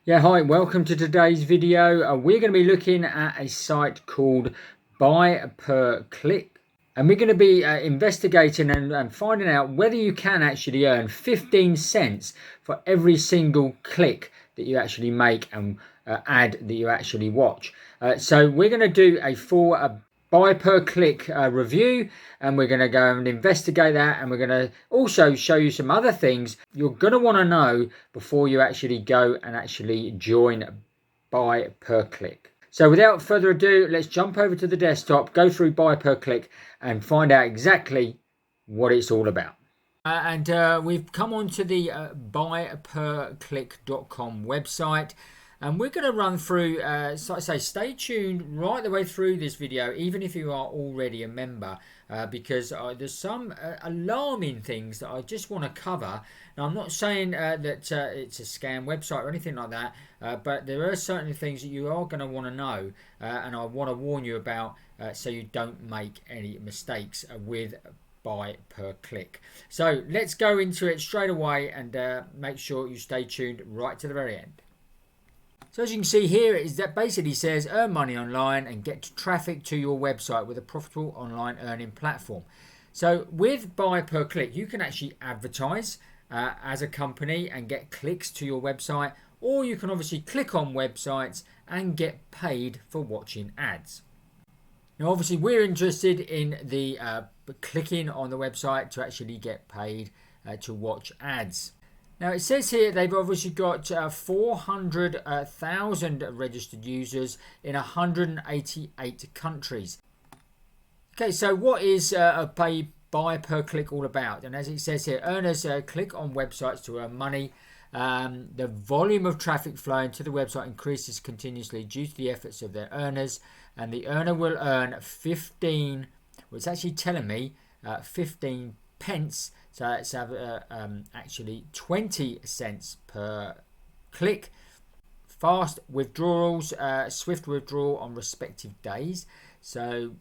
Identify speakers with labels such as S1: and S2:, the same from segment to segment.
S1: Yeah, hi, welcome to today's video. We're going to be looking at a site called BuyPerClick, and we're going to be investigating and finding out whether you can actually earn 15 cents for every single click that you actually make and ad that you actually watch. So we're going to do a full BuyPerClick review, and we're going to go and investigate that, and we're going to also show you some other things you're going to want to know before you actually go and actually join BuyPerClick. So without further ado, let's jump over to the desktop, go through BuyPerClick, and find out exactly what it's all about. We've come onto the buyperclick.com website, and we're going to run through, so I say, stay tuned right the way through this video, even if you are already a member, because there's some alarming things that I just want to cover. Now, I'm not saying that it's a scam website or anything like that, but there are certain things that you are going to want to know, and I want to warn you about so you don't make any mistakes with BuyPerClick. So let's go into it straight away, and make sure you stay tuned right to the very end. So as you can see here, is that basically says earn money online and get traffic to your website with a profitable online earning platform. So with BuyPerClick, you can actually advertise as a company and get clicks to your website, or you can obviously click on websites and get paid for watching ads. Now obviously we're interested in the clicking on the website to actually get paid to watch ads. Now it says here they've obviously got 400,000 registered users in 188 countries. Okay, so what is a BuyPerClick all about? And as it says here, earners click on websites to earn money. The volume of traffic flowing to the website increases continuously due to the efforts of their earners, and the earner will earn 15, well, it's actually telling me 15 pence. So let's have actually 20 cents per click. Fast withdrawals, swift withdrawal on respective days. So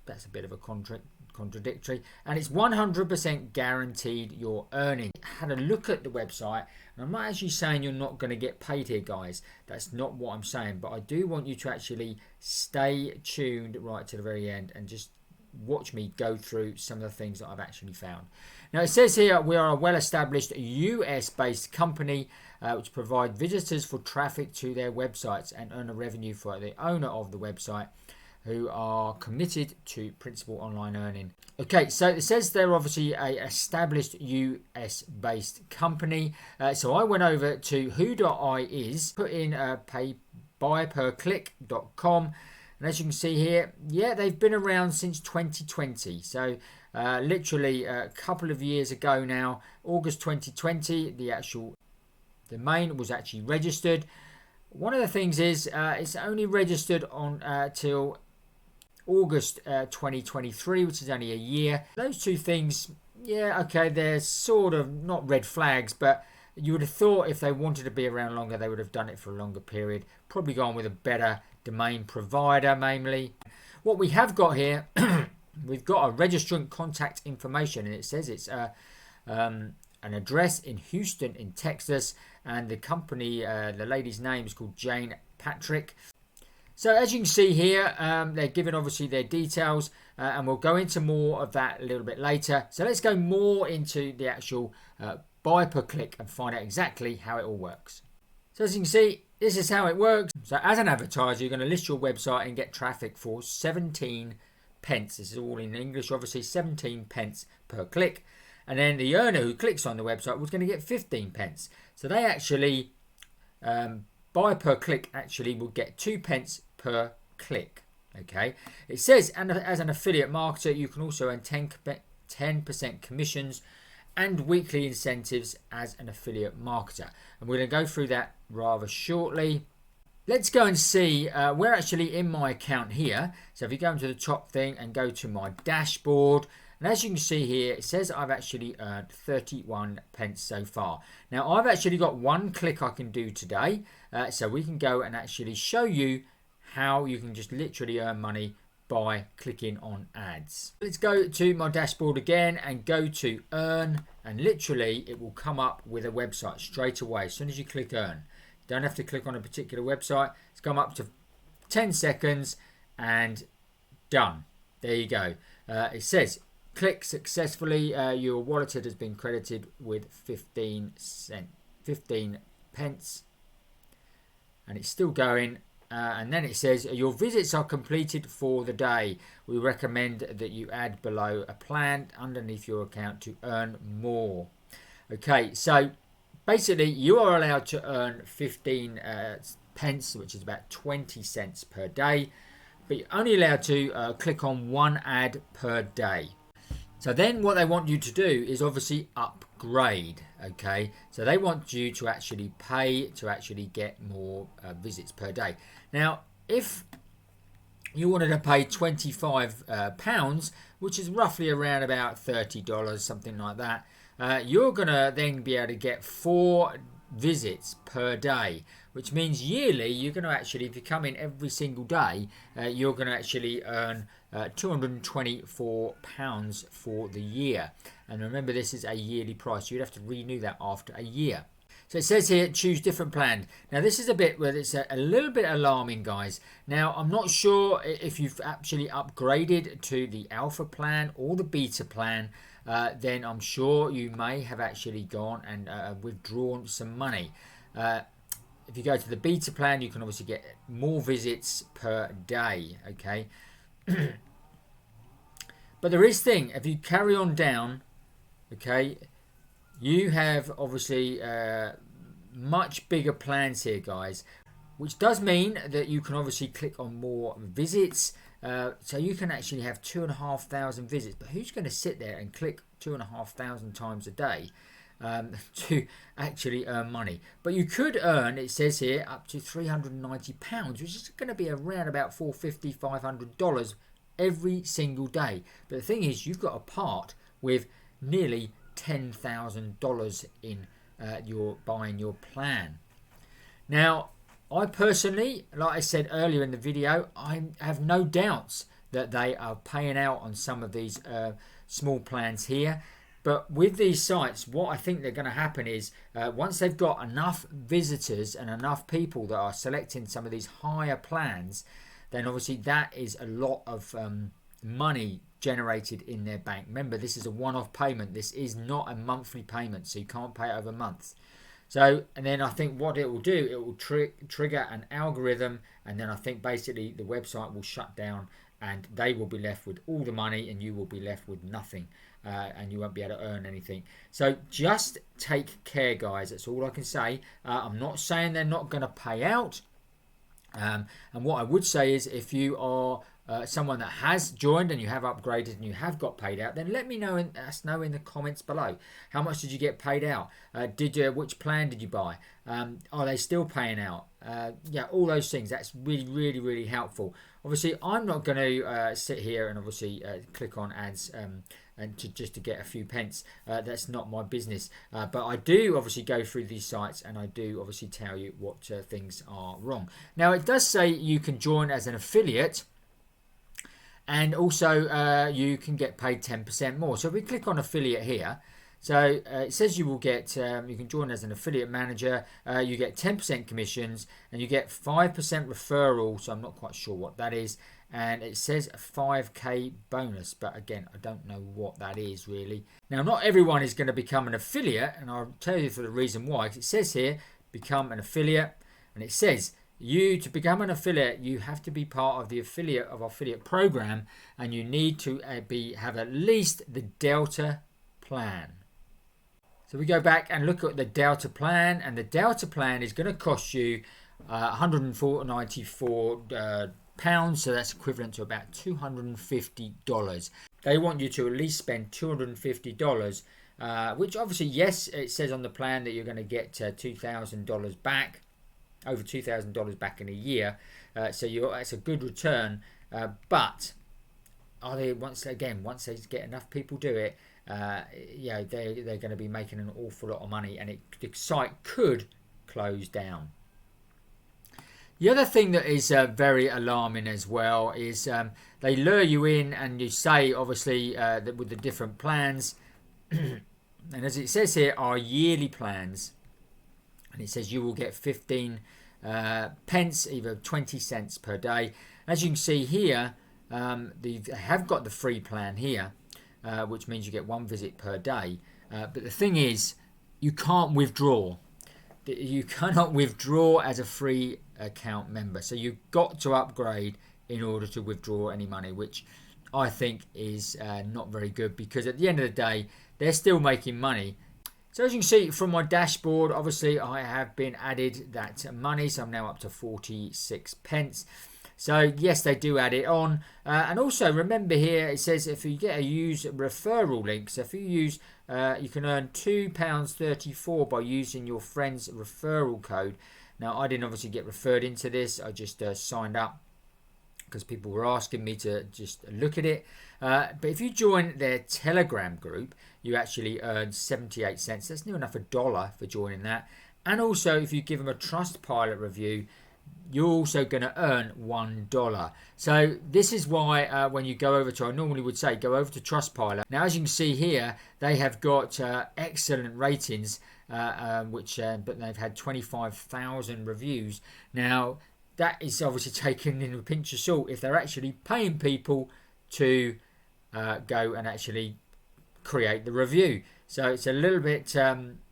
S1: that's a bit of a contradictory. And it's 100% guaranteed your earning. I had a look at the website, and I'm not actually saying you're not going to get paid here, guys. That's not what I'm saying. But I do want you to actually stay tuned right to the very end and just watch me go through some of the things that I've actually found. Now it says here we are a well-established US-based company which provide visitors for traffic to their websites and earn a revenue for the owner of the website, who are committed to principal online earning. Okay, so it says they're obviously a established US-based company. So I went over to who.is, put in buyperclick.com. And as you can see here, yeah, they've been around since 2020. So literally a couple of years ago now, August 2020, the actual domain was actually registered. One of the things is it's only registered on till August 2023, which is only a year. Those two things, yeah, okay, they're sort of not red flags, but you would have thought if they wanted to be around longer, they would have done it for a longer period. Probably gone with a better domain provider, mainly. What we have got here, we've got a registrant contact information, and it says it's an address in Houston in Texas, and the company, the lady's name is called Jane Patrick. So as you can see here, they're given obviously their details, and we'll go into more of that a little bit later. So let's go more into the actual BuyPerClick and find out exactly how it all works. So as you can see, this is how it works. So as an advertiser, you're going to list your website and get traffic for 17 pence. This is all in English, obviously, 17 pence per click. And then the earner who clicks on the website was going to get 15 pence. So they actually, BuyPerClick actually will get 2 pence per click. Okay. It says, and as an affiliate marketer, you can also earn 10% commissions and weekly incentives as an affiliate marketer. And we're going to go through that rather shortly. Let's go and see, we're actually in my account here. So if you go into the top thing and go to my dashboard, and as you can see here, it says I've actually earned 31 pence so far. Now I've actually got one click I can do today. So we can go and actually show you how you can just literally earn money by clicking on ads. Let's go to my dashboard again and go to earn, and literally it will come up with a website straight away as soon as you click earn. Don't have to click on a particular website. It's come up to 10 seconds and done. There you go. It says click successfully. Your wallet has been credited with 15 pence, and it's still going. And then it says your visits are completed for the day. We recommend that you add below a plan underneath your account to earn more. Okay, so basically you are allowed to earn 15 pence, which is about 20 cents per day, but you're only allowed to click on one ad per day. So then what they want you to do is obviously upgrade. Okay, so they want you to actually pay to actually get more visits per day. Now if you wanted to pay £25, which is roughly around about $30, something like that, you're going to then be able to get 4 visits per day, which means yearly you're going to actually, if you come in every single day, you're going to actually earn £224 for the year. And remember, this is a yearly price. You'd have to renew that after a year. So it says here, choose different plan. Now this is a bit where it's a little bit alarming, guys. Now I'm not sure if you've actually upgraded to the alpha plan or the beta plan. Then I'm sure you may have actually gone and withdrawn some money. If you go to the beta plan, you can obviously get more visits per day. Okay. But there is thing, if you carry on down, okay, you have obviously much bigger plans here, guys, which does mean that you can obviously click on more visits. So you can actually have 2,500 visits, but who's going to sit there and click 2,500 times a day to actually earn money? But you could earn, it says here, up to £390, which is going to be around about $450, $500 every single day. But the thing is, you've got a part with nearly $10,000 in your buying your plan. Now I personally, like I said earlier in the video, I have no doubts that they are paying out on some of these small plans here. But with these sites, what I think they're going to happen is once they've got enough visitors and enough people that are selecting some of these higher plans, then obviously that is a lot of money generated in their bank. Remember, this is a one-off payment. This is not a monthly payment, so you can't pay it over months. So, and then I think what it will do, it will trigger an algorithm, and then I think basically the website will shut down and they will be left with all the money and you will be left with nothing, and you won't be able to earn anything. So just take care, guys. That's all I can say. I'm not saying they're not going to pay out. And what I would say is, if you are someone that has joined and you have upgraded and you have got paid out, then let me know in the comments below. How much did you get paid out? Which plan did you buy? Are they still paying out? Yeah, all those things. That's really, really helpful. Obviously, I'm not going to sit here and obviously click on ads and just to get a few pence. That's not my business. But I do obviously go through these sites and I do obviously tell you what things are wrong. Now, it does say you can join as an affiliate, and also you can get paid 10% more. So if we click on affiliate here, so it says you will get, you can join as an affiliate manager, you get 10% commissions, and you get 5% referral, so I'm not quite sure what that is, and it says a 5k bonus, but again, I don't know what that is really. Now, not everyone is going to become an affiliate, and I'll tell you for the reason why. It says here, become an affiliate, and it says, to become an affiliate, you have to be part of the affiliate program, and you need to have at least the Delta plan. So we go back and look at the Delta plan, and the Delta plan is going to cost you £194, so that's equivalent to about $250. They want you to at least spend $250, which obviously, yes, it says on the plan that you're going to get $2,000 back, over $2,000 back in a year, so it's a good return. But are they once they get enough people do it, they're going to be making an awful lot of money, and the site could close down. The other thing that is very alarming as well is they lure you in, and you say obviously that with the different plans, and as it says here, are yearly plans. and it says you will get 15 pence, either 20 cents per day. As you can see here, they have got the free plan here, which means you get 1 visit per day. But the thing is, you can't withdraw. You cannot withdraw as a free account member. So you've got to upgrade in order to withdraw any money, which I think is not very good, because at the end of the day, they're still making money. So as you can see from my dashboard, obviously I have been added that money, so I'm now up to 46 pence. So yes, they do add it on. And also remember here, it says if you get a use referral link, so if you use, you can earn £2.34 by using your friend's referral code. Now I didn't obviously get referred into this, I just signed up because people were asking me to just look at it. But if you join their Telegram group, you actually earn 78 cents. That's near enough $1 for joining that. And also if you give them a Trustpilot review, you're also going to earn $1. So this is why when you go over to, I normally would say go over to Trustpilot. Now as you can see here, they have got excellent ratings, but they've had 25,000 reviews. Now that is obviously taken in a pinch of salt if they're actually paying people to go and actually create the review. So it's a little bit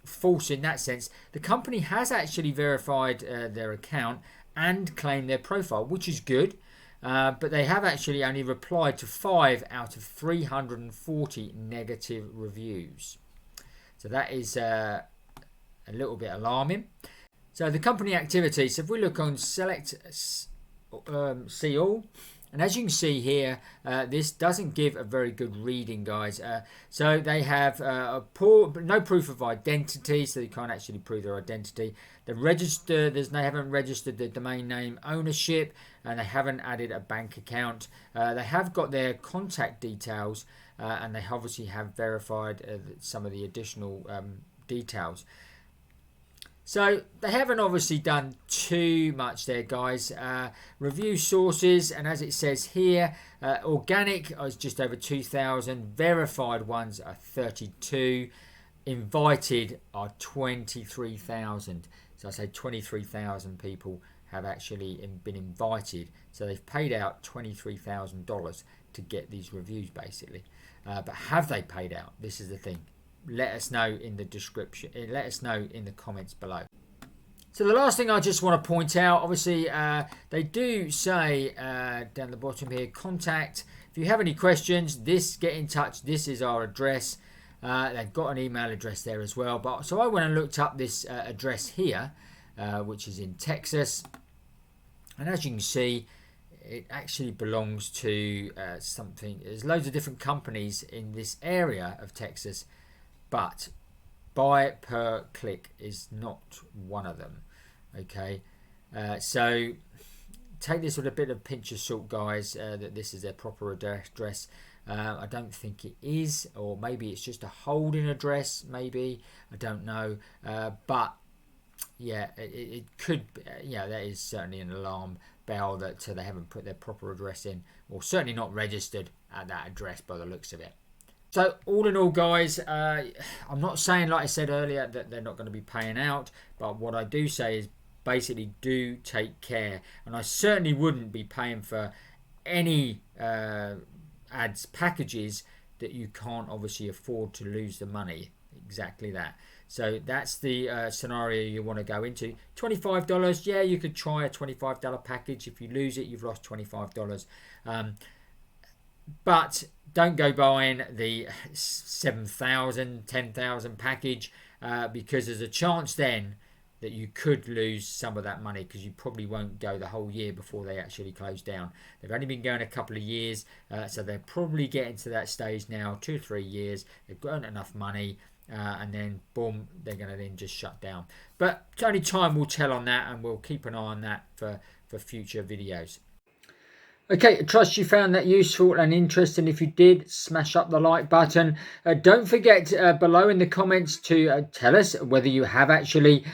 S1: false in that sense. The company has actually verified their account and claimed their profile, which is good, but they have actually only replied to 5 out of 340 negative reviews. So that is a little bit alarming. So the company activity, so if we look on select see all, and as you can see here, this doesn't give a very good reading, guys. So they have no proof of identity, so they can't actually prove their identity. They haven't registered the domain name ownership, and they haven't added a bank account. They have got their contact details, and they obviously have verified some of the additional details. So they haven't obviously done too much there, guys. Review sources, and as it says here, organic is just over 2,000, verified ones are 32, invited are 23,000. So I say 23,000 people have actually been invited. So they've paid out $23,000 to get these reviews, basically. But have they paid out? This is the thing. Let us know in the description. Let us know in the comments below. So the last thing I just want to point out, obviously they do say down the bottom here, contact. If you have any questions, get in touch. This is our address. They've got an email address there as well. But so I went and looked up this address here, which is in Texas, and as you can see, it actually belongs to something. There's loads of different companies in this area of Texas, but BuyPerClick is not one of them. Okay, so take this with a bit of pinch of salt, guys, that this is their proper address. I don't think it is, or maybe it's just a holding address, maybe, I don't know, but yeah, it could be, yeah, that is certainly an alarm bell that they haven't put their proper address in, or certainly not registered at that address by the looks of it. So all in all, guys, I'm not saying, like I said earlier, that they're not going to be paying out, but what I do say is basically do take care, and I certainly wouldn't be paying for any ads packages that you can't obviously afford to lose the money. Exactly that. So that's the scenario you want to go into. $25, yeah, you could try a $25 package. If you lose it, you've lost $25. But don't go buying the 7,000, 10,000 package, because there's a chance then that you could lose some of that money, because you probably won't go the whole year before they actually close down. They've only been going a couple of years, so they're probably getting to that stage now, 2 or 3 years. They've got enough money, and then boom, they're going to then just shut down. But only time will tell on that, and we'll keep an eye on that for future videos. Okay, I trust you found that useful and interesting. If you did, smash up the like button. Don't forget below in the comments to tell us whether you have actually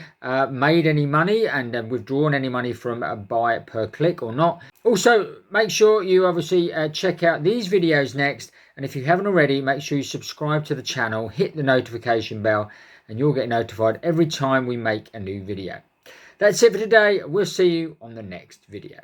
S1: made any money and withdrawn any money from BuyPerClick or not. Also, make sure you obviously check out these videos next. And if you haven't already, make sure you subscribe to the channel, hit the notification bell, and you'll get notified every time we make a new video. That's it for today. We'll see you on the next video.